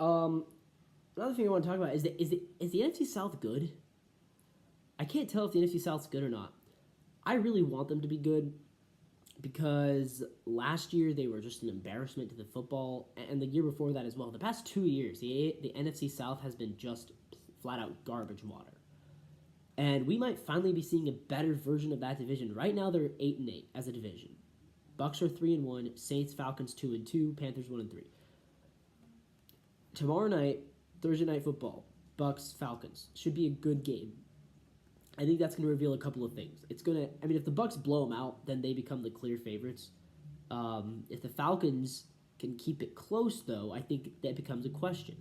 Um, Another thing I want to talk about is the NFC South good? I can't tell if the NFC South's good or not. I really want them to be good because last year they were just an embarrassment to the football, and the year before that as well. The past 2 years, the NFC South has been just flat out garbage water. And we might finally be seeing a better version of that division. Right now they're 8-8 as a division. Bucks are 3-1, Saints, Falcons 2-2, Panthers 1-3. Tomorrow night, Thursday night football, Bucks Falcons should be a good game. I think that's going to reveal a couple of things. It's going to, I mean, if the Bucks blow them out, then they become the clear favorites. If the Falcons can keep it close, though, I think that becomes a question.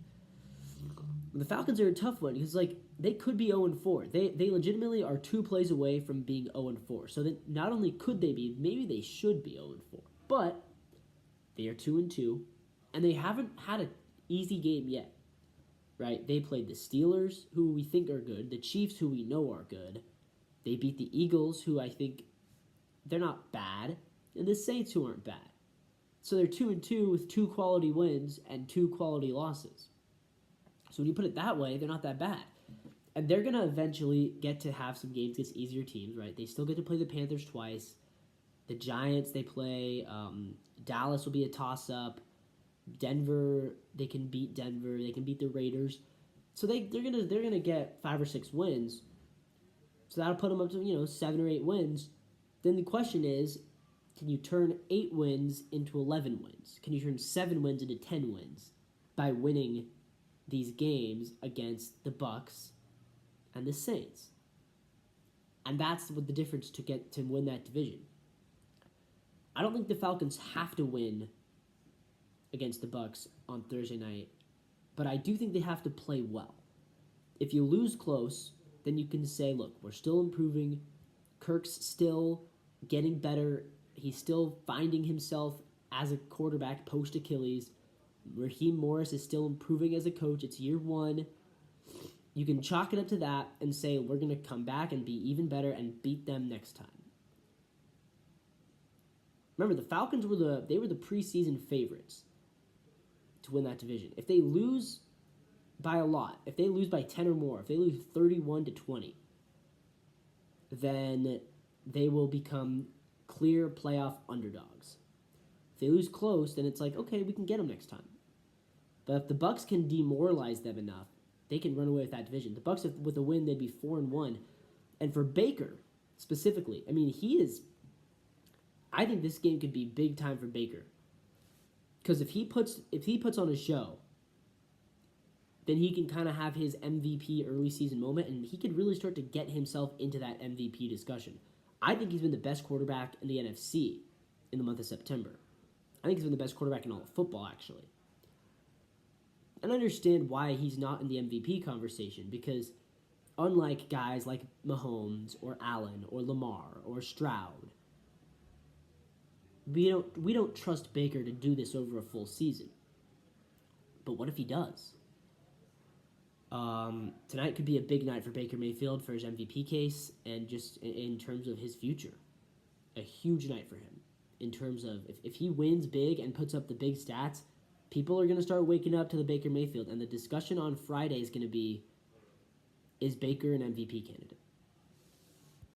The Falcons are a tough one because, like, they could be 0-4. They legitimately are 2 plays away from being 0-4. So that not only could they be, maybe they should be 0-4. But they are 2-2, and they haven't had an easy game yet. Right? They played the Steelers, who we think are good, the Chiefs, who we know are good. They beat the Eagles, who I think they're not bad, and the Saints, who aren't bad. So they're 2-2 with 2 quality wins and 2 quality losses. So when you put it that way, they're not that bad. And they're going to eventually get to have some games against easier teams, right? They still get to play the Panthers twice. The Giants, they play. Dallas will be a toss-up. Denver, they can beat Denver. They can beat the Raiders. So they're gonna get 5 or 6 wins. So that'll put them up to 7 or 8 wins. Then the question is, can you turn 8 wins into 11 wins? Can you turn 7 wins into 10 wins by winning these games against the Bucks and the Saints? And that's what the difference to get to win that division. I don't think the Falcons have to win against the Bucks on Thursday night, but I do think they have to play well. If you lose close, then you can say, look, we're still improving. Kirk's still getting better. He's still finding himself as a quarterback post-Achilles. Raheem Morris is still improving as a coach. It's year 1. You can chalk it up to that and say, we're going to come back and be even better and beat them next time. Remember, the Falcons were the preseason favorites to win that division. If they lose by a lot, if they lose by 10 or more, if they lose 31-20, then they will become clear playoff underdogs. If they lose close, then it's like, okay, we can get them next time. But if the Bucks can demoralize them enough, they can run away with that division. The Bucks, with a win, they'd be 4-1. And for Baker specifically, I mean, I think this game could be big time for Baker. Because if he puts on a show, then he can kind of have his MVP early season moment, and he could really start to get himself into that MVP discussion. I think he's been the best quarterback in the NFC in the month of September. I think he's been the best quarterback in all of football, actually. And I understand why he's not in the MVP conversation, because unlike guys like Mahomes or Allen or Lamar or Stroud, we don't trust Baker to do this over a full season. But what if he does? Tonight could be a big night for Baker Mayfield for his MVP case and just in terms of his future. A huge night for him. In terms of if he wins big and puts up the big stats, people are going to start waking up to the Baker Mayfield. And the discussion on Friday is going to be, is Baker an MVP candidate?